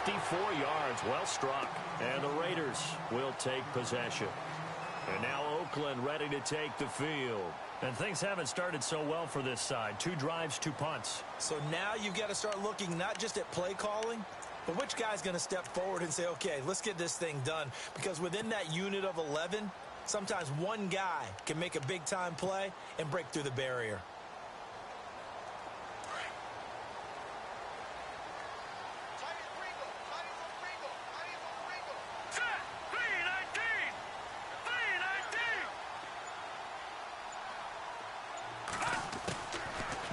54 yards, well struck. And the Raiders will take possession. And now Oakland ready to take the field. And things haven't started so well for this side. 2 drives, 2 punts. So now you've got to start looking not just at play calling, but which guy's going to step forward and say, okay, let's get this thing done. Because within that unit of 11, sometimes one guy can make a big-time play and break through the barrier.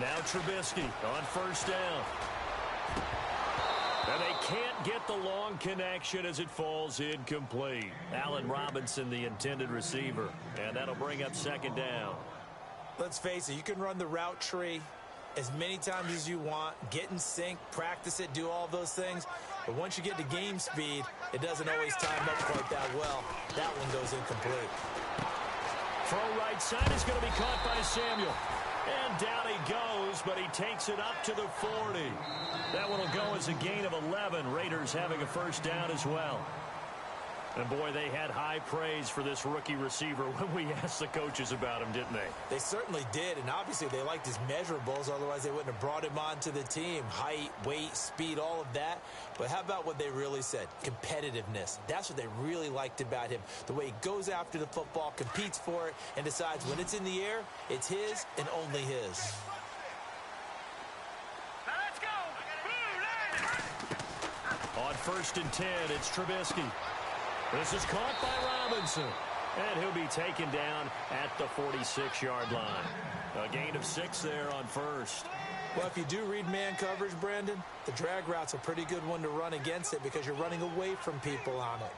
Now Trubisky on first down. And they can't get the long connection as it falls incomplete. Allen Robinson, the intended receiver. And that'll bring up second down. Let's face it, you can run the route tree as many times as you want, get in sync, practice it, do all those things. But once you get to game speed, it doesn't always time up quite that well. That one goes incomplete. Throw right side is going to be caught by Samuel. And down he goes, but he takes it up to the 40. That one will go as a gain of 11. Raiders having a first down as well. And, boy, they had high praise for this rookie receiver when we asked the coaches about him, didn't they? They certainly did, and obviously they liked his measurables. Otherwise, they wouldn't have brought him onto the team. Height, weight, speed, all of that. But how about what they really said? Competitiveness. That's what they really liked about him. The way he goes after the football, competes for it, and decides when it's in the air, it's his and only his. Let's go! On first and 10, it's Trubisky. This is caught by Robinson. And he'll be taken down at the 46-yard line. A gain of 6 there on first. Well, if you do read man coverage, Brandon, the drag route's a pretty good one to run against it because you're running away from people on it.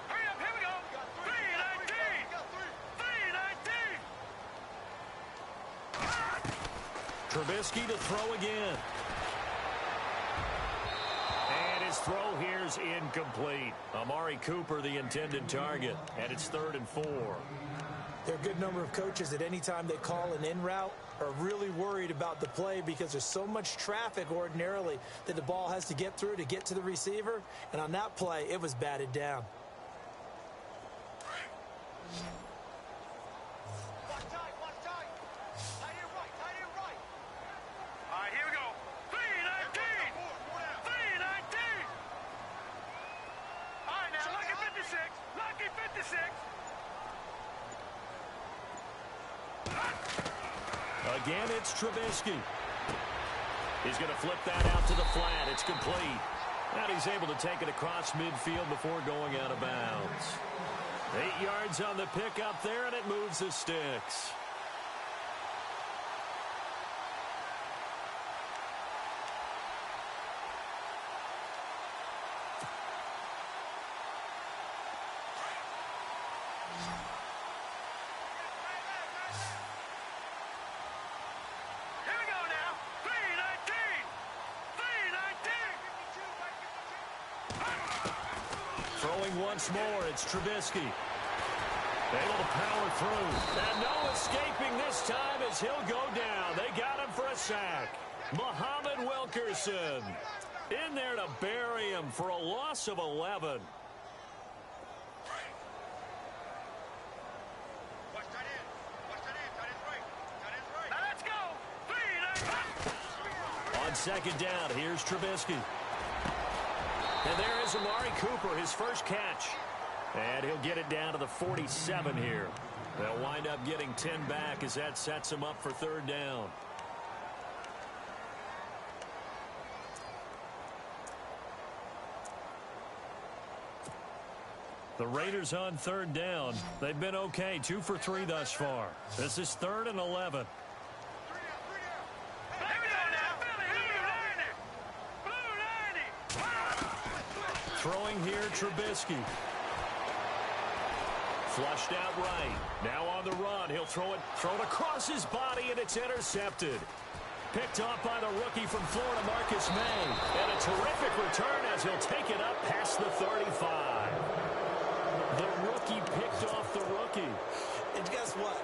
Hurry up, here we go. 319. Trubisky to throw again. And his throw here's incomplete. Amari Cooper, the intended target. And it's 3rd and 4. There are a good number of coaches that any time they call an in route are really worried about the play because there's so much traffic ordinarily that the ball has to get through to get to the receiver. And on that play, it was batted down. Again, it's Trubisky. He's going to flip that out to the flat. It's complete. And he's able to take it across midfield before going out of bounds. 8 yards on the pickup there, and it moves the sticks. Once more, it's Trubisky. Able to power through. And no escaping this time as he'll go down. They got him for a sack. Muhammad Wilkerson in there to bury him for a loss of 11. Let's go. On second down, here's Trubisky. And there is Amari Cooper, his first catch. And he'll get it down to the 47 here. They'll wind up getting 10 back as that sets him up for 3rd down. The Raiders on 3rd down. They've been okay, 2 for 3 thus far. This is 3rd and 11. Throwing here, Trubisky. Flushed out right. Now on the run. He'll throw it across his body, and it's intercepted. Picked off by the rookie from Florida, Marcus May. And a terrific return as he'll take it up past the 35. The rookie picked off the rookie. And guess what?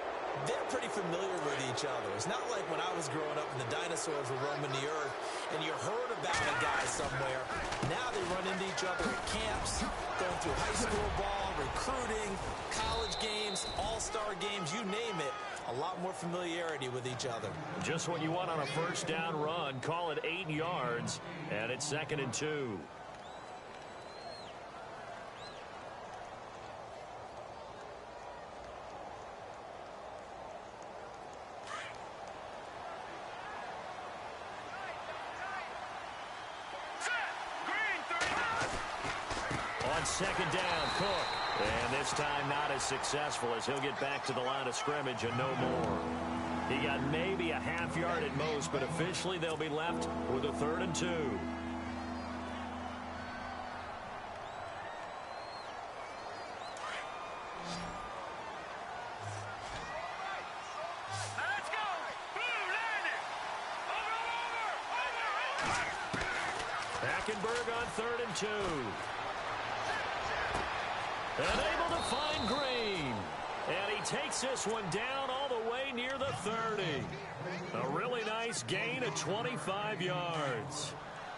they're pretty familiar with each other. It's not like when I was growing up and the dinosaurs were roaming the earth and you heard about a guy somewhere. Now they run into each other at camps, going through high school ball, recruiting, college games, all-star games, you name it. A lot more familiarity with each other. Just what you want on a first down run. Call it 8 yards, and it's 2nd and 2. On 2nd down, Cook. And this time not as successful as he'll get back to the line of scrimmage and no more. He got maybe a half yard at most, but officially they'll be left with a 3rd and 2. Hackenberg on 3rd and 2. And able to find Green. And he takes this one down all the way near the 30. A really nice gain of 25 yards.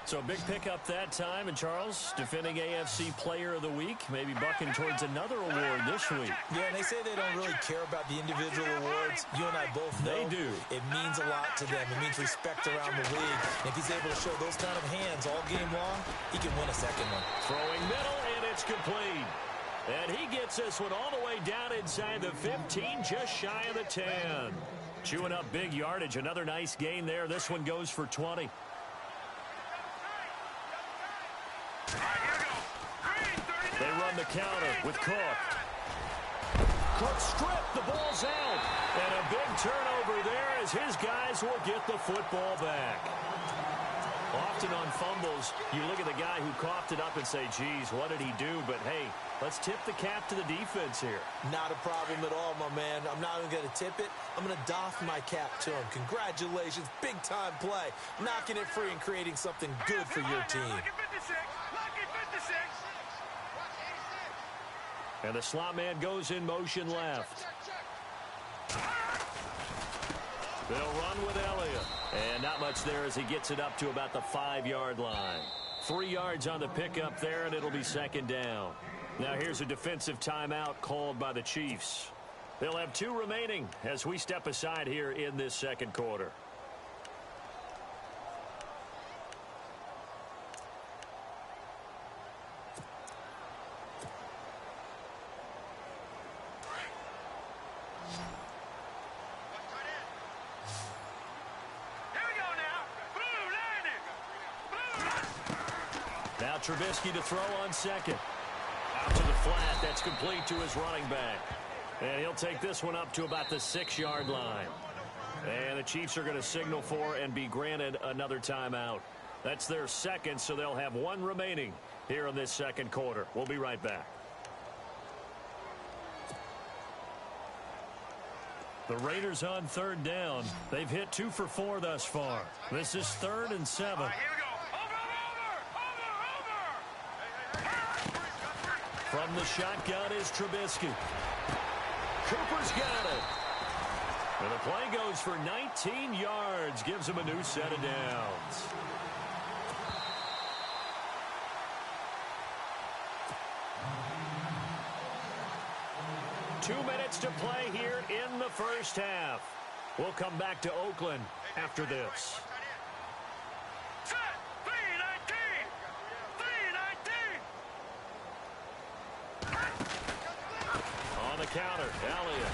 So a big pickup that time. And Charles, defending AFC Player of the Week, maybe bucking towards another award this week. Yeah, and they say they don't really care about the individual awards. You and I both know they do. It means a lot to them. It means respect around the league. And if he's able to show those kind of hands all game long, he can win a second one. Throwing middle, and it's complete. And he gets this one all the way down inside the 15, just shy of the 10. Chewing up big yardage. Another nice gain there. This one goes for 20. They run the counter with Cook. Cook stripped. The ball's out. And a big turnover there as his guys will get the football back. Often on fumbles, you look at the guy who coughed it up and say, geez, what did he do? But, hey, let's tip the cap to the defense here. Not a problem at all, my man. I'm not even going to tip it. I'm going to doff my cap to him. Congratulations. Big-time play. Knocking it free and creating something good for your team. And the slot man goes in motion left. They'll run with Elliott. And not much there as he gets it up to about the 5-yard line. 3 yards on the pickup there, and it'll be 2nd down. Now here's a defensive timeout called by the Chiefs. They'll have 2 remaining as we step aside here in this 2nd quarter. Now Trubisky to throw on 2nd. Out to the flat. That's complete to his running back. And he'll take this one up to about the 6-yard line. And the Chiefs are going to signal for and be granted another timeout. That's their 2nd, so they'll have 1 remaining here in this 2nd quarter. We'll be right back. The Raiders on 3rd down. They've hit 2 for 4 thus far. This is 3rd and 7. From the shotgun is Trubisky. Cooper's got it. And the play goes for 19 yards. Gives him a new set of downs. Two minutes to play here in the first half. We'll come back to Oakland after this. Counter, Elliott.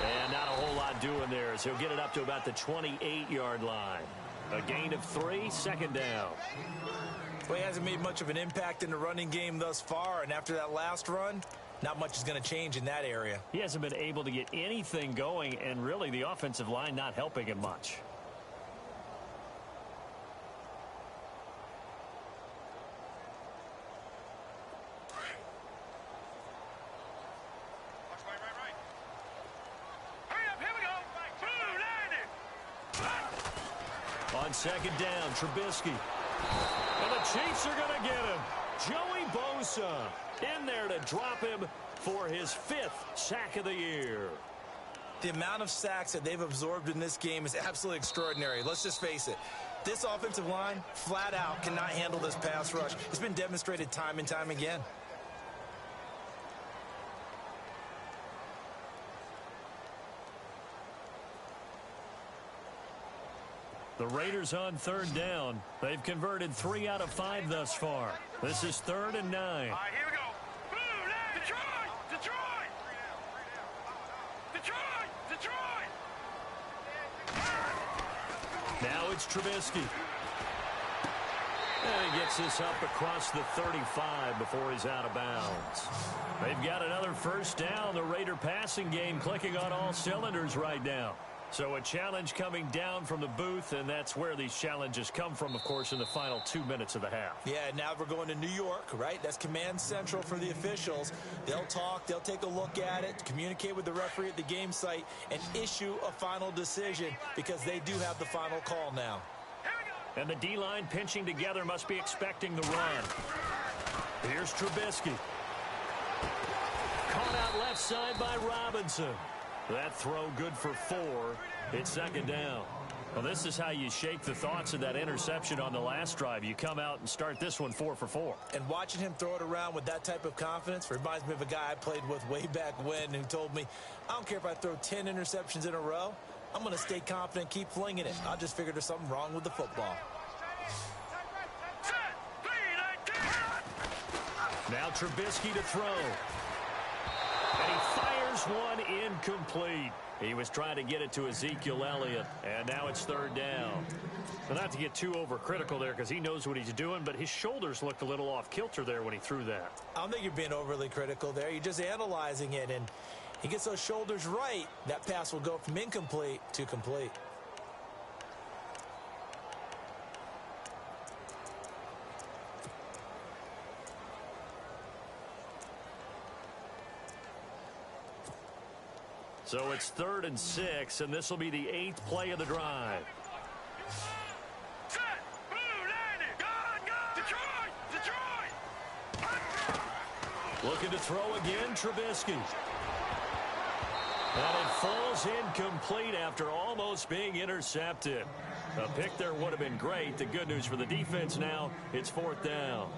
And not a whole lot doing there as he'll get it up to about the 28-yard line. A gain of 3, 2nd down. Well, he hasn't made much of an impact in the running game thus far, and after that last run, not much is going to change in that area. He hasn't been able to get anything going, and really the offensive line not helping him much. On 2nd down, Trubisky. And the Chiefs are going to get him. Joey Bosa in there to drop him for his 5th sack of the year. The amount of sacks that they've absorbed in this game is absolutely extraordinary. Let's just face it. This offensive line, flat out, cannot handle this pass rush. It's been demonstrated time and time again. The Raiders on third down. They've converted 3 out of 5 thus far. This is 3rd and 9. All right, here we go. Detroit! Detroit! Detroit! Detroit! Now it's Trubisky. And he gets this up across the 35 before he's out of bounds. They've got another first down. The Raider passing game clicking on all cylinders right now. So a challenge coming down from the booth, and that's where these challenges come from, of course, in the final 2 minutes of the half. Yeah, now we're going to New York, right? That's command central for the officials. They'll talk, they'll take a look at it, communicate with the referee at the game site, and issue a final decision because they do have the final call now. And the D-line pinching together must be expecting the run. Here's Trubisky. Caught out left side by Robinson. That throw good for 4. It's 2nd down. Well, this is how you shake the thoughts of that interception on the last drive. You come out and start this one 4 for 4. And watching him throw it around with that type of confidence reminds me of a guy I played with way back when who told me, I don't care if I throw 10 interceptions in a row. I'm going to stay confident, keep flinging it. I just figured there's something wrong with the football. Now Trubisky to throw. And he fires one incomplete. He was trying to get it to Ezekiel Elliott, and now it's 3rd down. Well, not to get too overcritical there because he knows what he's doing, but his shoulders looked a little off kilter there when he threw that. I don't think you're being overly critical there. You're just analyzing it, and he gets those shoulders right. That pass will go from incomplete to complete. So it's 3rd and 6, and this will be the 8th play of the drive. Set! Blue landing! Gone! Detroit! Detroit! Looking to throw again, Trubisky. And it falls incomplete after almost being intercepted. A pick there would have been great. The good news for the defense now, it's 4th down.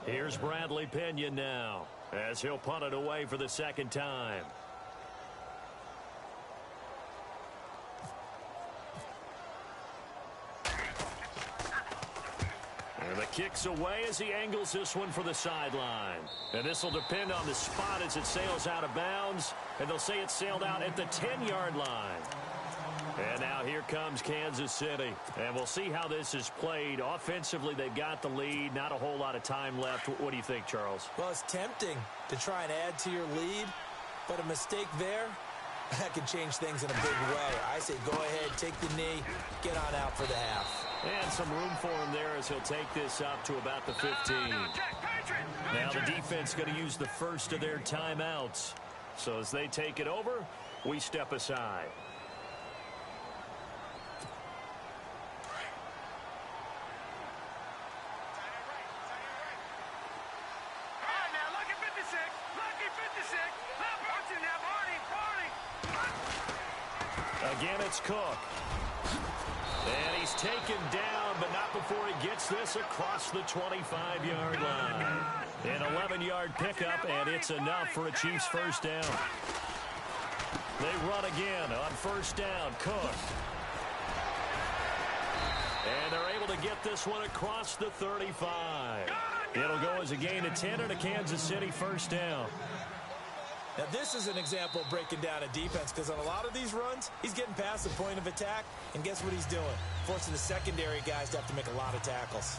Here's Bradley Pinion now as he'll punt it away for the 2nd time. And the kick's away as he angles this one for the sideline. And this will depend on the spot as it sails out of bounds. And they'll say it sailed out at the 10-yard line. And now here comes Kansas City. And we'll see how this is played. Offensively, they've got the lead. Not a whole lot of time left. What do you think, Charles? Well, it's tempting to try and add to your lead, but a mistake there, that can change things in a big way. I say go ahead, take the knee, get on out for the half. And some room for him there as he'll take this up to about the 15. Now the defense going to use the first of their timeouts. So as they take it over, we step aside. Again, it's Cook. And he's taken down, but not before he gets this across the 25-yard line. An 11-yard pickup, and it's enough for a Chiefs first down. They run again on first down. Cook. And they're able to get this one across the 35. It'll go as a gain of 10 and a Kansas City first down. Now, this is an example of breaking down a defense because on a lot of these runs, he's getting past the point of attack, and guess what he's doing? Forcing the secondary guys to have to make a lot of tackles.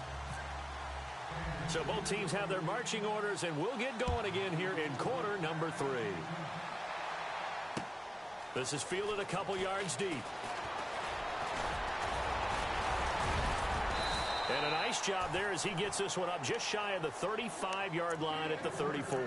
So both teams have their marching orders, and we'll get going again here in quarter number 3. This is fielded a couple yards deep. And a nice job there as he gets this one up just shy of the 35-yard line at the 34.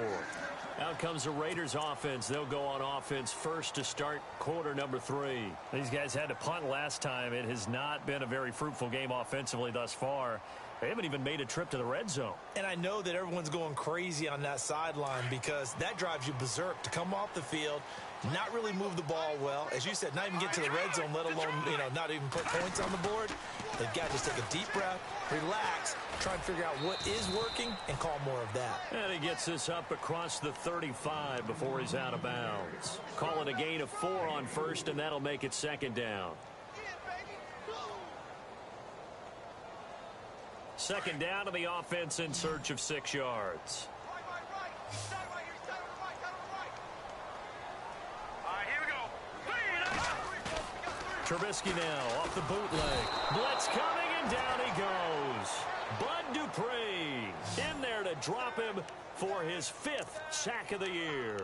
Out comes the Raiders offense. They'll go on offense first to start quarter number 3. These guys had to punt last time. It has not been a very fruitful game offensively thus far. They haven't even made a trip to the red zone. And I know that everyone's going crazy on that sideline because that drives you berserk to come off the field Not really move the ball well. As you said, not even get to the red zone, let alone, not even put points on the board. They've got to just take a deep breath, relax, try and figure out what is working, and call more of that. And he gets this up across the 35 before he's out of bounds. Call it a gain of 4 on first, and that'll make it second down. Second down to the offense in search of 6 yards. Trubisky now off the bootleg. Blitz coming, and down he goes. Bud Dupree in there to drop him for his 5th sack of the year.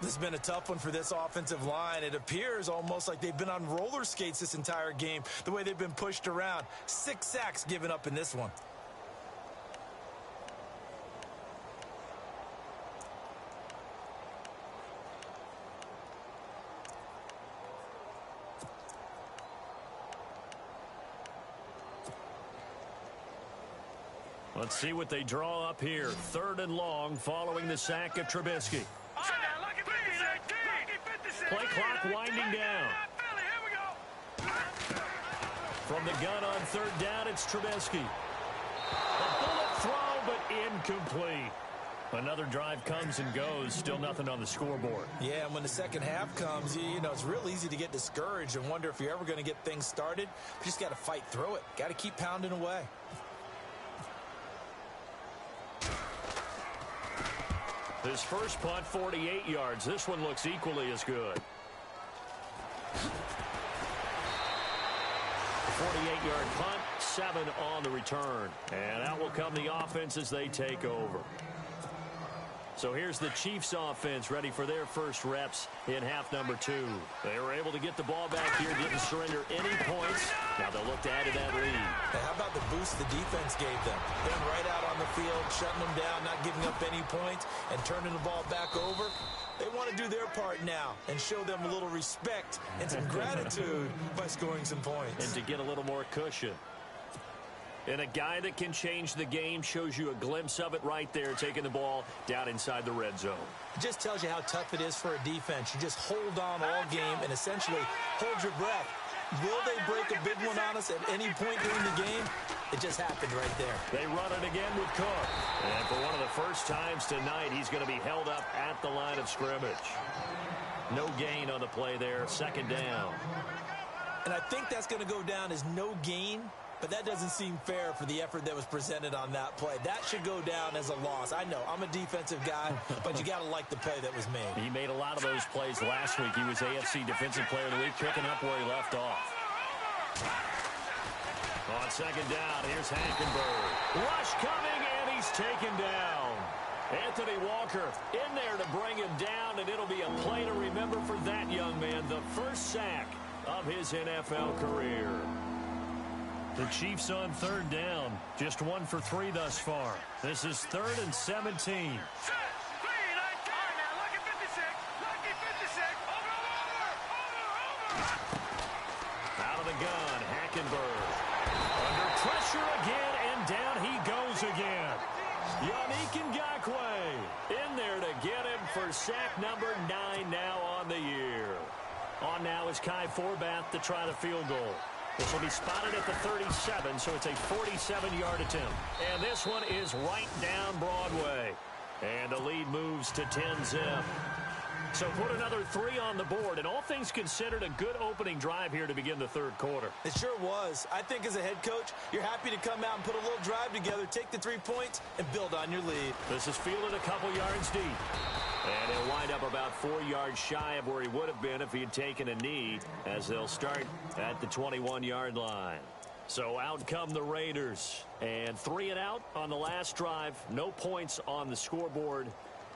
This has been a tough one for this offensive line. It appears almost like they've been on roller skates this entire game, the way they've been pushed around. 6 sacks given up in this one. Let's see what they draw up here. 3rd and long following the sack of Trubisky. Play clock winding down. From the gun on 3rd down, it's Trubisky. A bullet throw, but incomplete. Another drive comes and goes. Still nothing on the scoreboard. Yeah, and when the second half comes, it's real easy to get discouraged and wonder if you're ever going to get things started. You just got to fight through it. Got to keep pounding away. His first punt, 48 yards. This one looks equally as good. 48-yard punt, 7 on the return. And out will come the offense as they take over. So here's the Chiefs offense ready for their first reps in half number 2. They were able to get the ball back here, didn't surrender any points. Now they'll look to add to that lead. Hey, how about the boost the defense gave them? Being right out on the field, shutting them down, not giving up any points, and turning the ball back over. They want to do their part now and show them a little respect and some gratitude by scoring some points. And to get a little more cushion. And a guy that can change the game shows you a glimpse of it right there, taking the ball down inside the red zone. It just tells you how tough it is for a defense. You just hold on all game and essentially hold your breath. Will they break a big one on us at any point during the game? It just happened right there. They run it again with Cook. And for one of the first times tonight, he's going to be held up at the line of scrimmage. No gain on the play there, second down. And I think that's going to go down as no gain. But that doesn't seem fair for the effort that was presented on that play. That should go down as a loss. I know, I'm a defensive guy, but you got to like the play that was made. He made a lot of those plays last week. He was AFC Defensive Player of the Week, picking up where he left off. On second down, here's Hackenberg. Rush coming, and he's taken down. Anthony Walker in there to bring him down, and it'll be a play to remember for that young man. The first sack of his NFL career. The Chiefs on 3rd down. Just 1 for 3 thus far. This is 3rd and 17. Out of the gun, Hackenberg. Under pressure again, and down he goes again. Yannick Ngakoue in there to get him for sack number 9 now on the year. On now is Kai Forbath to try the field goal. This will be spotted at the 37, so it's a 47-yard attempt. And this one is right down Broadway. And the lead moves to 10-zip. So put another 3 on the board, and all things considered, a good opening drive here to begin the 3rd quarter. It sure was. I think as a head coach, you're happy to come out and put a little drive together, take the 3 points, and build on your lead. This is fielded a couple yards deep. And he'll wind up about 4 yards shy of where he would have been if he had taken a knee, as they'll start at the 21-yard line. So out come the Raiders. And 3 and out on the last drive. No points on the scoreboard. A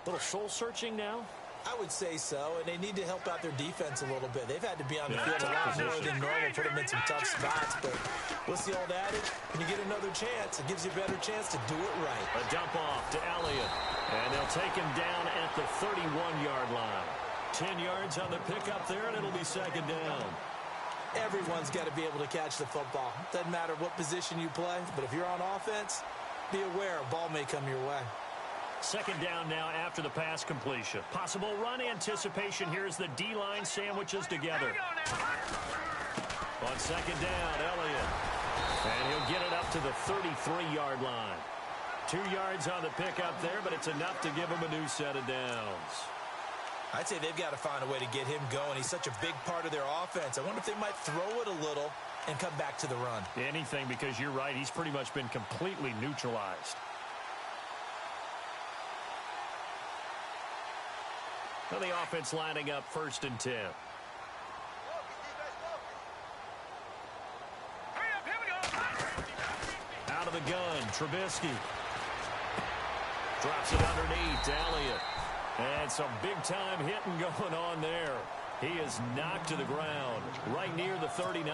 little soul-searching now? I would say so, and they need to help out their defense a little bit. They've had to be on the field a lot more than normal, put them in some tough spots. But what's the old adage? When you get another chance, it gives you a better chance to do it right. A dump off to Elliott. And they'll take him down at the 31-yard line. 10 yards on the pickup there, and it'll be second down. Everyone's got to be able to catch the football. Doesn't matter what position you play, but if you're on offense, be aware a ball may come your way. Second down now after the pass completion. Possible run anticipation here as the D-line sandwiches together. On second down, Elliott. And he'll get it up to the 33-yard line. 2 yards on the pickup there, but it's enough to give him a new set of downs. I'd say they've got to find a way to get him going. He's such a big part of their offense. I wonder if they might throw it a little and come back to the run. Anything, because you're right. He's pretty much been completely neutralized. Well, the offense lining up 1st and 10. Out of the gun, Trubisky. Drops it underneath, Elliott. And some big-time hitting going on there. He is knocked to the ground, right near the 39.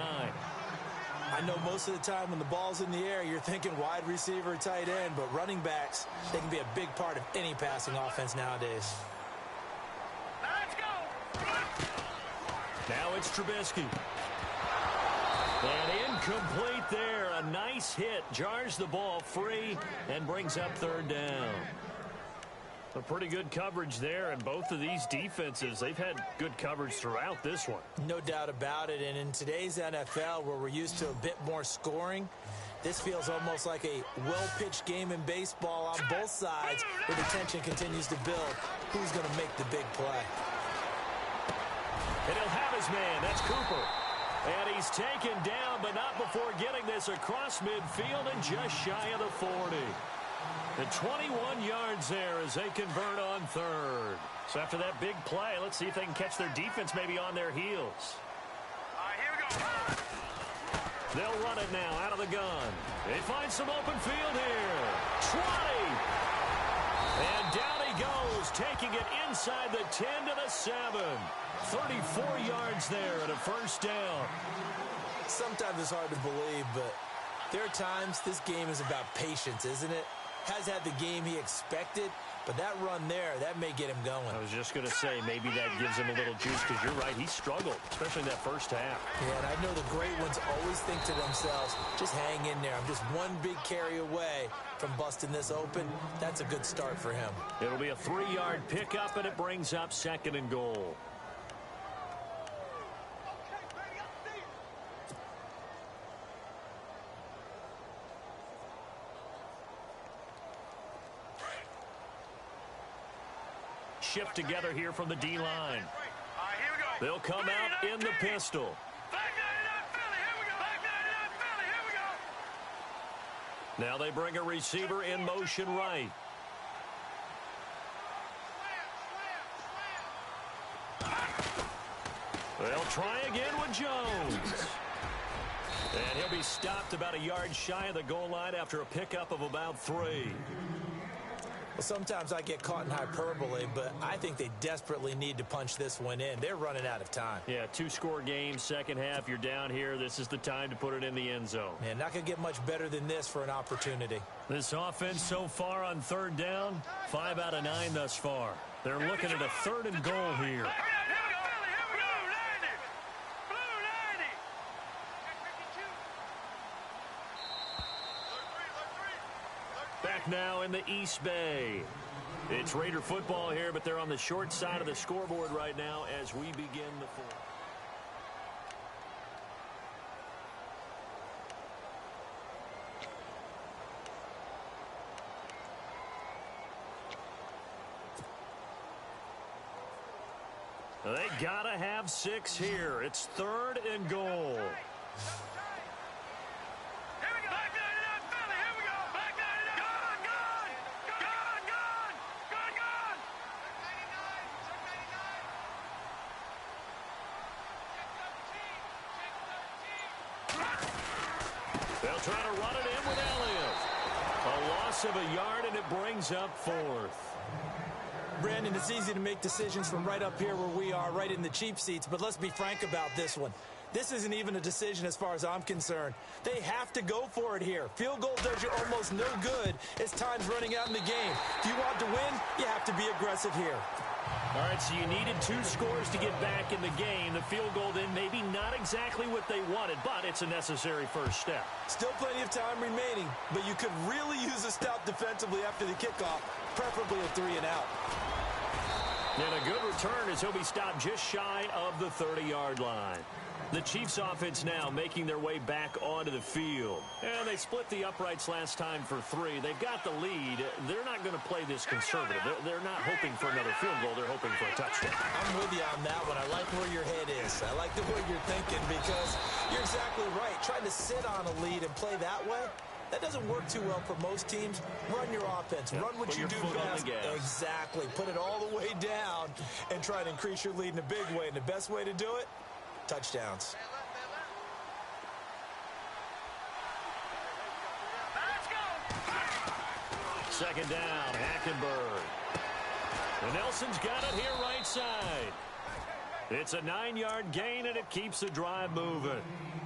I know most of the time when the ball's in the air, you're thinking wide receiver, tight end, but running backs, they can be a big part of any passing offense nowadays. Let's go. Now it's Trubisky. And incomplete there. A nice hit. Jars the ball free and brings up 3rd down. A pretty good coverage there, and both of these defenses, they've had good coverage throughout this one. No doubt about it, and in today's NFL, where we're used to a bit more scoring, this feels almost like a well-pitched game in baseball on both sides, where the tension continues to build. Who's going to make the big play? And he'll have his man. That's Cooper. And he's taken down, but not before getting this across midfield and just shy of the 40. The 21 yards there as they convert on 3rd. So after that big play, let's see if they can catch their defense maybe on their heels. All right, here we go. They'll run it now out of the gun. They find some open field here. 20. And down he goes, taking it inside the 10 to the 7. 34 yards there at a 1st down. Sometimes it's hard to believe, but there are times this game is about patience, isn't it? Has had the game he expected, but that run there, that may get him going. I was just going to say, maybe that gives him a little juice, because you're right, he struggled, especially in that 1st half. Yeah, and I know the great ones always think to themselves, just hang in there. I'm just one big carry away from busting this open. That's a good start for him. It'll be a 3-yard pickup, and it brings up 2nd and goal. Shift together here from the D-line. All right, here we go. They'll come out in the pistol. Back 99 Philly, here we go. Back 99 Philly, here we go. Now they bring a receiver in motion right. They'll try again with Jones. And he'll be stopped about a yard shy of the goal line after a pickup of about 3. Well, sometimes I get caught in hyperbole, but I think they desperately need to punch this one in. They're running out of time. Yeah, 2-score game, 2nd half. You're down here. This is the time to put it in the end zone. Man, not going to get much better than this for an opportunity. This offense so far on 3rd down, 5 out of 9 thus far. They're looking at a 3rd and goal here. Back now in the East Bay. It's Raider football here, but they're on the short side of the scoreboard right now as we begin the 4th. They gotta have 6 here. It's 3rd and goal. They'll try to run it in with Elliott. A loss of a yard, and it brings up 4th. Brandon, it's easy to make decisions from right up here where we are, right in the cheap seats, but let's be frank about this one. This isn't even a decision as far as I'm concerned. They have to go for it here. Field goal does you almost no good as time's running out in the game. If you want to win, you have to be aggressive here. All right, so you needed 2 scores to get back in the game. The field goal then maybe not exactly what they wanted, but it's a necessary first step. Still plenty of time remaining, but you could really use a stop defensively after the kickoff, preferably a 3-and-out. And a good return as he'll be stopped just shy of the 30-yard line. The Chiefs offense now making their way back onto the field. And they split the uprights last time for 3. They've got the lead. They're not going to play this conservative. They're not hoping for another field goal. They're hoping for a touchdown. I'm with you on that one. I like where your head is. I like the way you're thinking because you're exactly right. Trying to sit on a lead and play that way, that doesn't work too well for most teams. Run your offense. Run what you do best. Exactly. Put it all the way down and try to increase your lead in a big way. And the best way to do it, touchdowns. Second down, Hackenberg. And Nelson's got it here right side. It's a 9-yard gain, and it keeps the drive moving.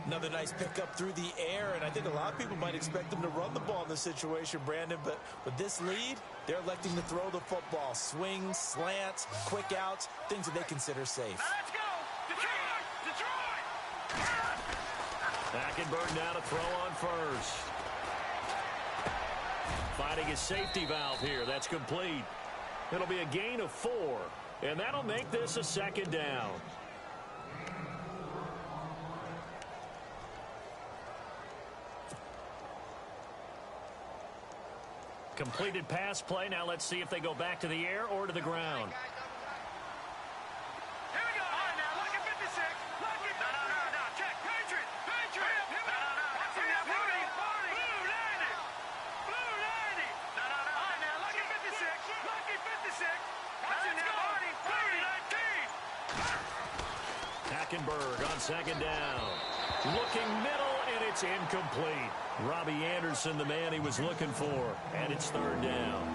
Another nice pickup through the air, and I think a lot of people might expect them to run the ball in this situation, Brandon, but with this lead, they're electing to throw the football. Swings, slants, quick outs, things that they consider safe. Let's go! Detroit! Hackenberg now to throw on first. Finding his safety valve here. That's complete. It'll be a gain of 4, and that'll make this a second down. Completed pass play. Now let's see if they go back to the air or to the ground. Here we go. All right, now, look at 56. Look at... No. Check. Patriot. No. Watch him now. Blue 90. Blue 90. No. All right, now, look at 56. Look at 56. Watch him now. Blue 19. Hackenberg on second down. Looking middle, and it's incomplete. Robbie Anderson, the man he was looking for, and it's third down.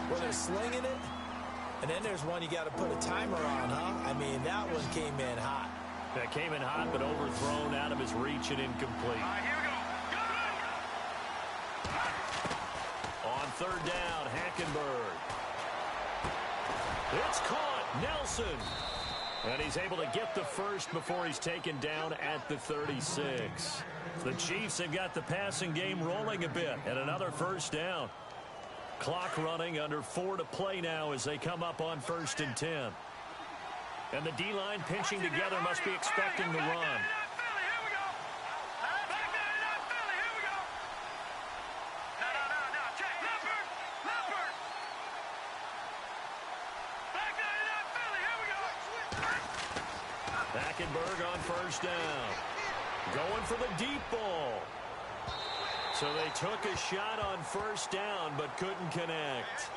Well, they're slinging it, and then there's one you got to put a timer on, huh? I mean, that one came in hot. That came in hot, but overthrown out of his reach and incomplete. All right, here we go. On third down, Hackenberg. It's caught. Nelson. And he's able to get the first before he's taken down at the 36. The Chiefs have got the passing game rolling a bit, and another first down. Clock running, under 4 to play now as they come up on 1st and 10. And the D-line pinching together must be expecting the run. Hackenberg on first down. Going for the deep ball. So they took a shot on first down, but couldn't connect.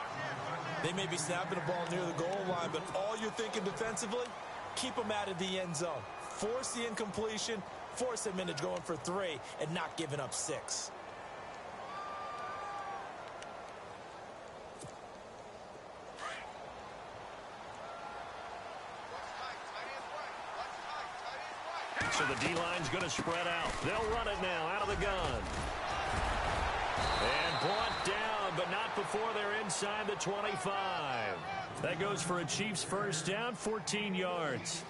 They may be snapping the ball near the goal line, but all you're thinking defensively, keep them out of the end zone. Force the incompletion, force them into going for 3, and not giving up 6. So the D-line's going to spread out. They'll run it now out of the gun. And brought down, but not before they're inside the 25. That goes for a Chiefs first down, 14 yards.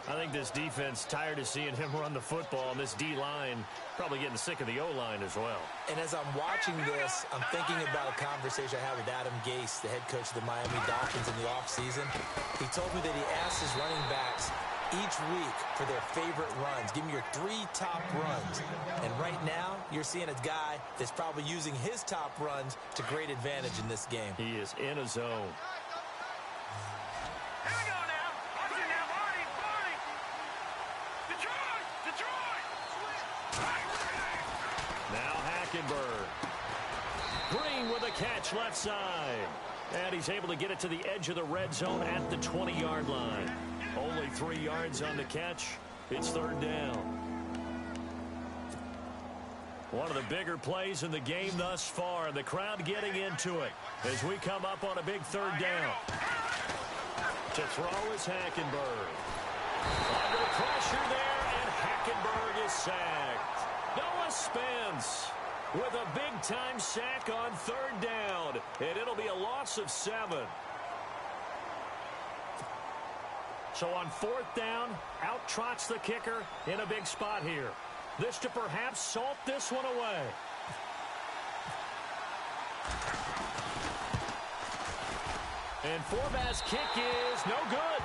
I think this defense tired of seeing him run the football, and this D-line probably getting sick of the O-line as well. And as I'm watching this, I'm thinking about a conversation I had with Adam Gase, the head coach of the Miami Dolphins in the offseason. He told me that he asked his running backs each week for their favorite runs. Give me your 3 top runs. And right now, you're seeing a guy that's probably using his top runs to great advantage in this game. He is in a zone. Here we go now. Watch it now. Barney. Detroit. Now Hackenberg. Green with a catch left side. And he's able to get it to the edge of the red zone at the 20-yard line. Only 3 yards on the catch. It's third down. One of the bigger plays in the game thus far, and the crowd getting into it as we come up on a big third down. To throw is Hackenberg. Under pressure there, and Hackenberg is sacked. Noah Spence with a big-time sack on third down, and it'll be a loss of 7. So on 4th down, out trots the kicker in a big spot here. This to perhaps salt this one away. And Forbath's kick is no good.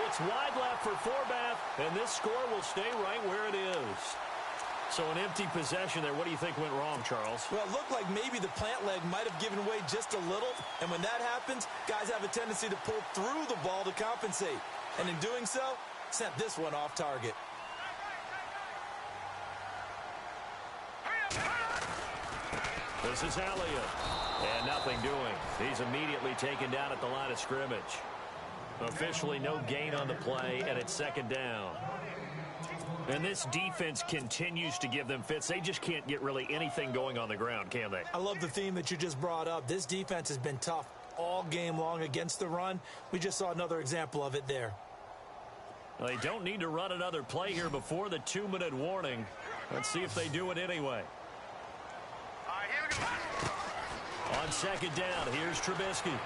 It's wide left for Forbath, and this score will stay right where it is. So an empty possession there. What do you think went wrong, Charles? Well, it looked like maybe the plant leg might have given way just a little, and when that happens, guys have a tendency to pull through the ball to compensate. And in doing so, sent this one off target. This is Elliott. And nothing doing. He's immediately taken down at the line of scrimmage. Officially no gain on the play, and it's 2nd down. And this defense continues to give them fits. They just can't get really anything going on the ground, can they? I love the theme that you just brought up. This defense has been tough all game long against the run. We just saw another example of it there. Well, they don't need to run another play here before the 2-minute warning. Let's see if they do it anyway. All right, here we go. On 2nd down, here's Trubisky.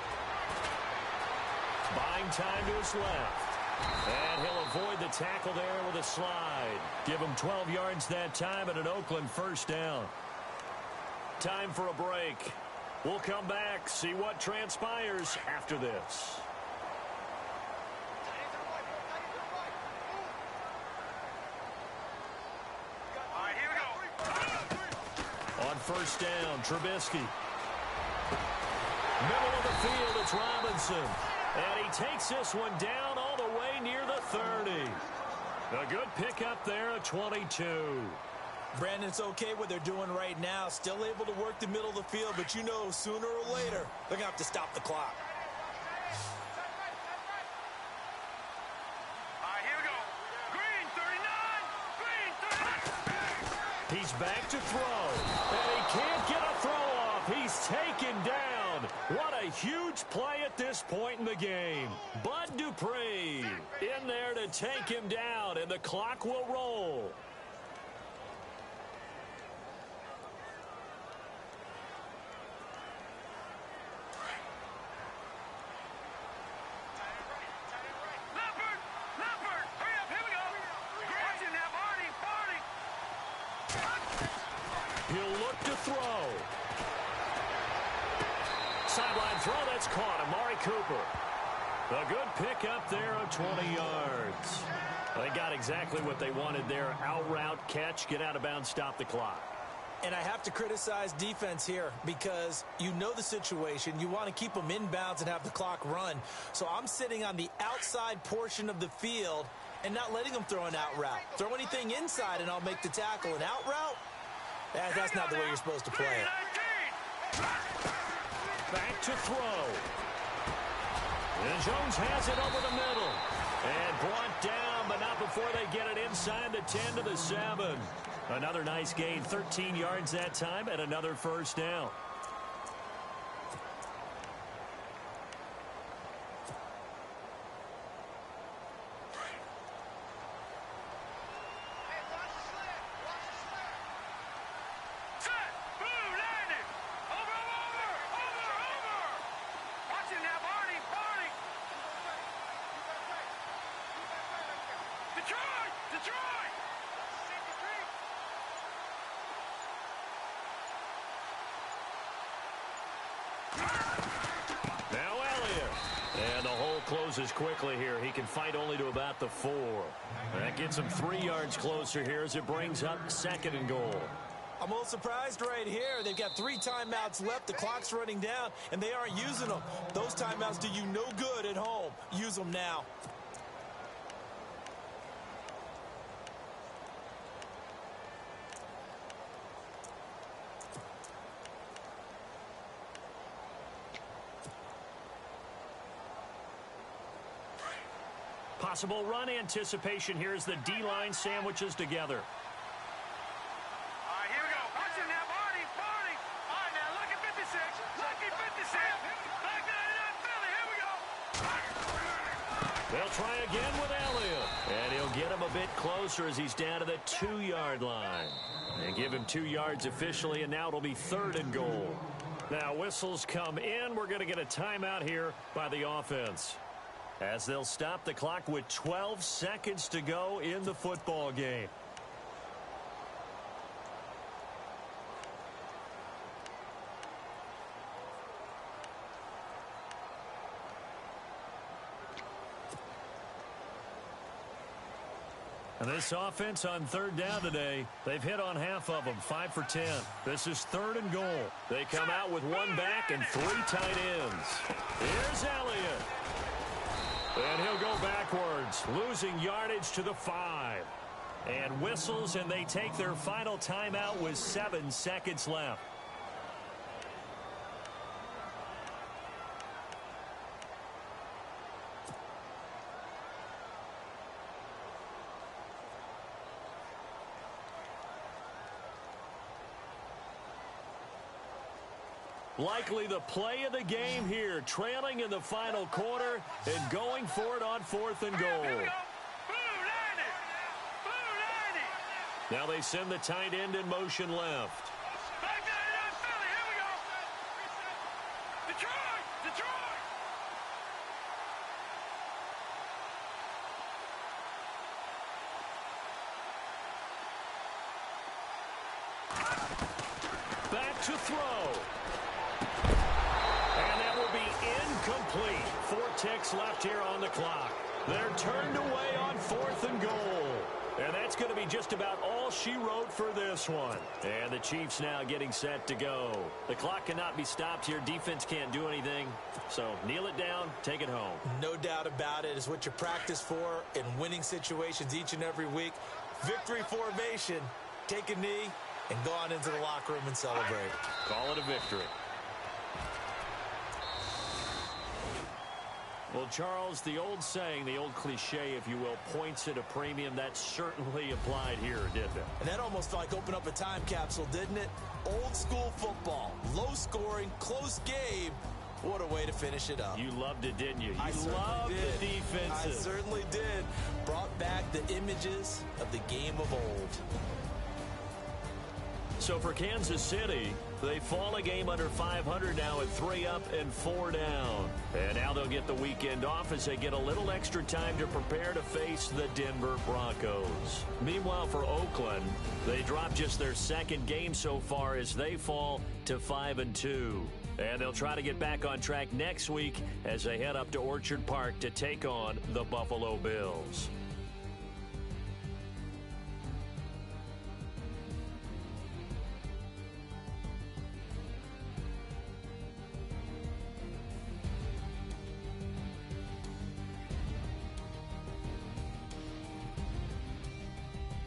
Buying time to his left. And he'll avoid the tackle there with a slide. Give him 12 yards that time and an Oakland 1st down. Time for a break. We'll come back, see what transpires after this. All right, here we go. On 1st down, Trubisky. Middle of the field, it's Robinson. And he takes this one down all the way near the 30. A good pickup there at 22. Brandon, it's okay what they're doing right now. Still able to work the middle of the field, but you know sooner or later they're going to have to stop the clock. All right, here we go. Green 39. Green 39. He's back to throw. And he can't get a throw off. He's taken down. What a huge play at this point in the game. Bud Dupree in there to take him down, and the clock will roll. Leopard, hurry up, here we go. Watch it now, Barney. He'll look to throw. Sideline throw, that's caught. Amari Cooper. A good pick up there of 20 yards. They got exactly what they wanted there. Out route, catch, get out of bounds, stop the clock. And I have to criticize defense here because you know the situation. You want to keep them inbounds and have the clock run. So I'm sitting on the outside portion of the field and not letting them throw an out route. Throw anything inside and I'll make the tackle. An out route? That's not the way you're supposed to play it. Back to throw. And Jones has it over the middle. And brought down, but not before they get it inside the 10 to the 7. Another nice gain, 13 yards that time, and another 1st down. Now Elliott. And the hole closes quickly here. He can fight only to about the 4. That gets him 3 yards closer here as it brings up 2nd and goal. I'm a little surprised right here. They've got 3 timeouts left. The clock's running down, and they aren't using them. Those timeouts do you no good at home. Use them now. Possible run anticipation here as the D-line sandwiches together. All right, here we go. Watch it now, Barney. All right, now, lucky 56. Lucky 56. Back 99 Philly. Here we go. They'll try again with Elliott. And he'll get him a bit closer as he's down to the 2-yard line. And give him 2 yards officially, and now it'll be 3rd and goal. Now, whistles come in. We're going to get a timeout here by the offense. as they'll stop the clock with 12 seconds to go in the football game. And this offense on third down today, they've hit on half of them, 5 for 10. This is 3rd and goal. They come out with 1 back and 3 tight ends. Here's Elliott. And he'll go backwards, losing yardage to the 5. And whistles, and they take their final timeout with 7 seconds left. Likely the play of the game here, trailing in the final quarter and going for it on 4th and goal. Now they send the tight end in motion left. Back to throw. And that will be incomplete. 4 ticks left here on the clock. They're turned away on 4th and goal. And that's going to be just about all she wrote for this one. And the Chiefs now getting set to go. The clock cannot be stopped here. Defense can't do anything. So kneel it down, take it home. No doubt about it. It's what you practice for in winning situations each and every week. Victory formation. Take a knee and go on into the locker room and celebrate. Call it a victory. Well, Charles, the old saying, the old cliche, if you will, points at a premium. That certainly applied here, didn't it? And that almost like opened up a time capsule, didn't it? Old school football, low scoring, close game. What a way to finish it up. You loved it, didn't you? You I loved did. the defenses. I certainly did. Brought back the images of the game of old. So for Kansas City, they fall a game under 500 now at 3 up and 4 down. And now they'll get the weekend off as they get a little extra time to prepare to face the Denver Broncos. Meanwhile, for Oakland, they dropped just their 2nd game so far as they fall to 5-2. And they'll try to get back on track next week as they head up to Orchard Park to take on the Buffalo Bills.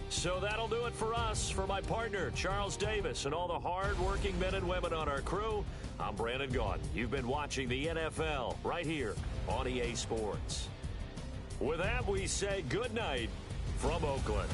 So that'll do it for us. For my partner, Charles Davis, and all the hard-working men and women on our crew, I'm Brandon Gaudin. You've been watching the NFL right here on EA Sports. With that, we say good night from Oakland.